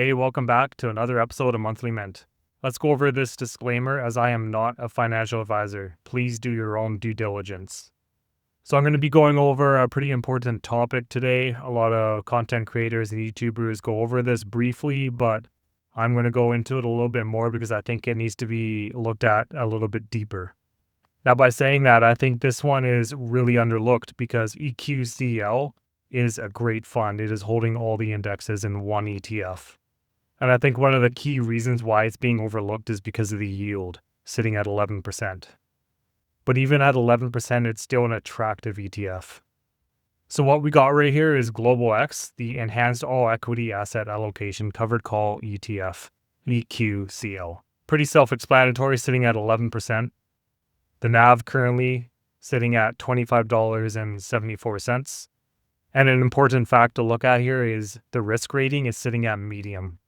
Hey, welcome back to another episode of Monthly Mint. Let's go over this disclaimer as I am not a financial advisor. Please do your own due diligence. So I'm going to be going over a pretty important topic today. A lot of content creators and YouTubers go over this briefly, but I'm going to go into it a little bit more because I think it needs to be looked at a little bit deeper. Now, by saying that, I think this one is really underlooked because EQCL is a great fund. It is holding all the indexes in one ETF. And I think one of the key reasons why it's being overlooked is because of the yield, sitting at 11%. But even at 11%, it's still an attractive ETF. So what we got right here is Global X, the Enhanced All Equity Asset Allocation Covered Call ETF, EQCL. Pretty self-explanatory, sitting at 11%. The NAV currently sitting at $25.74. And an important fact to look at here is the risk rating is sitting at medium.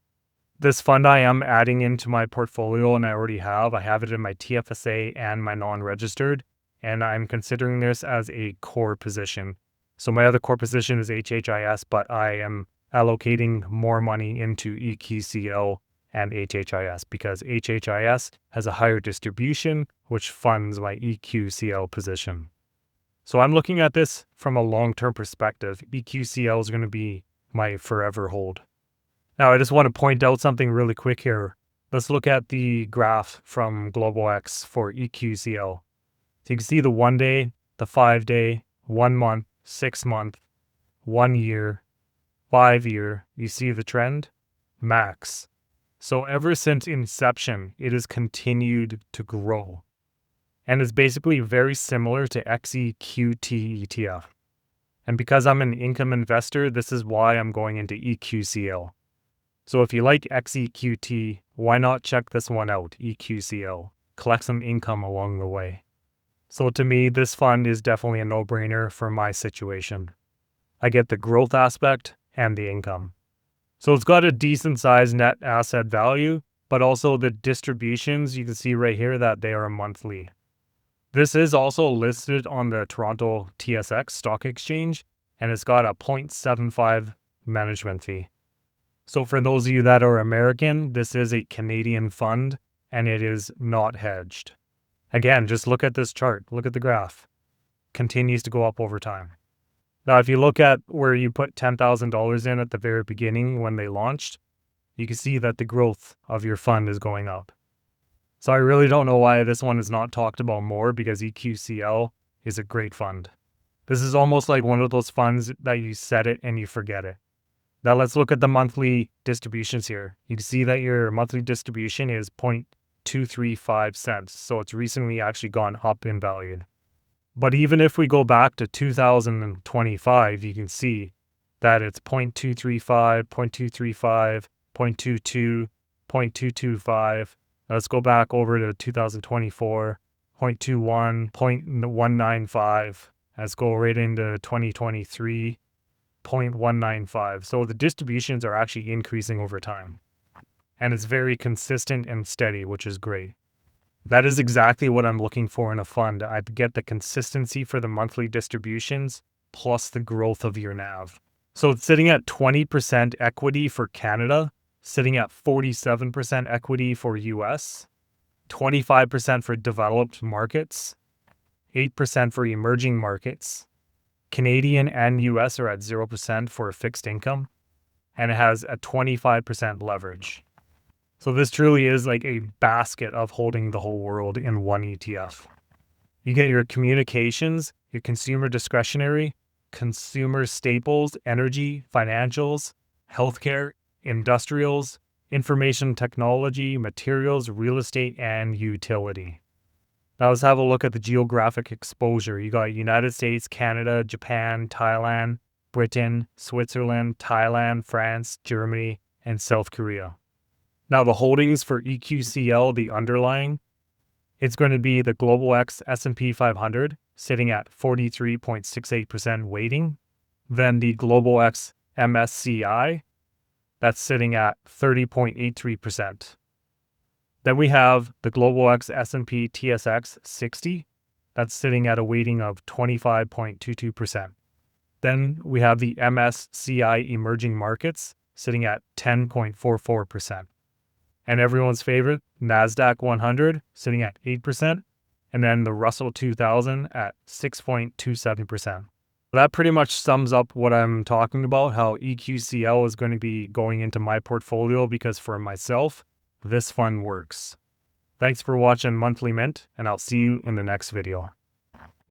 This fund I am adding into my portfolio, and I already have. I have it in my TFSA and my non-registered, and I'm considering this as a core position. So my other core position is HHIS, but I am allocating more money into EQCL and HHIS because HHIS has a higher distribution, which funds my EQCL position. So I'm looking at this from a long-term perspective. EQCL is going to be my forever hold. Now, I just want to point out something really quick here. Let's look at the graph from Global X for EQCL. So you can see the 1 day, the 5 day, 1 month, 6 month, 1 year, 5 year. You see the trend? Max. So ever since inception, it has continued to grow. And is basically very similar to EQT ETF. And because I'm an income investor, this is why I'm going into EQCL. So if you like XEQT, why not check this one out, EQCL? Collect some income along the way. So to me, this fund is definitely a no-brainer for my situation. I get the growth aspect and the income. So it's got a decent sized net asset value, but also the distributions, you can see right here that they are monthly. This is also listed on the Toronto TSX Stock Exchange, and it's got a 0.75 management fee. So for those of you that are American, this is a Canadian fund and it is not hedged. Again, just look at this chart. Look at the graph. Continues to go up over time. Now, if you look at where you put $10,000 in at the very beginning when they launched, you can see that the growth of your fund is going up. So I really don't know why this one is not talked about more because EQCL is a great fund. This is almost like one of those funds that you set it and you forget it. Now let's look at the monthly distributions here. You can see that your monthly distribution is 0.235 cents. So it's recently actually gone up in value. But even if we go back to 2025, you can see that it's 0.235, 0.235, 0.22, 0.225. Let's go back over to 2024, 0.21, 0.195. Let's go right into 2023. 0.195. So the distributions are actually increasing over time. And it's very consistent and steady, which is great. That is exactly what I'm looking for in a fund. I get the consistency for the monthly distributions plus the growth of your NAV. So it's sitting at 20% equity for Canada, sitting at 47% equity for US, 25% for developed markets, 8% for emerging markets. Canadian and US are at 0% for fixed income, and it has a 25% leverage. So this truly is like a basket of holding the whole world in one ETF. You get your communications, your consumer discretionary, consumer staples, energy, financials, healthcare, industrials, information technology, materials, real estate, and utility. Now let's have a look at the geographic exposure. You got United States, Canada, Japan, Thailand, Britain, Switzerland, Thailand, France, Germany, and South Korea. Now the holdings for EQCL, the underlying, it's going to be the Global X S&P 500 sitting at 43.68% weighting. Then the Global X MSCI, that's sitting at 30.83%. Then we have the Global X S&P TSX 60. That's sitting at a weighting of 25.22%. Then we have the MSCI Emerging Markets sitting at 10.44%. And everyone's favorite, NASDAQ 100, sitting at 8%, and then the Russell 2000 at 6.27%. That pretty much sums up what I'm talking about, how EQCL is going to be going into my portfolio, because for myself, this fund works. Thanks for watching Monthly Mint, and I'll see you in the next video.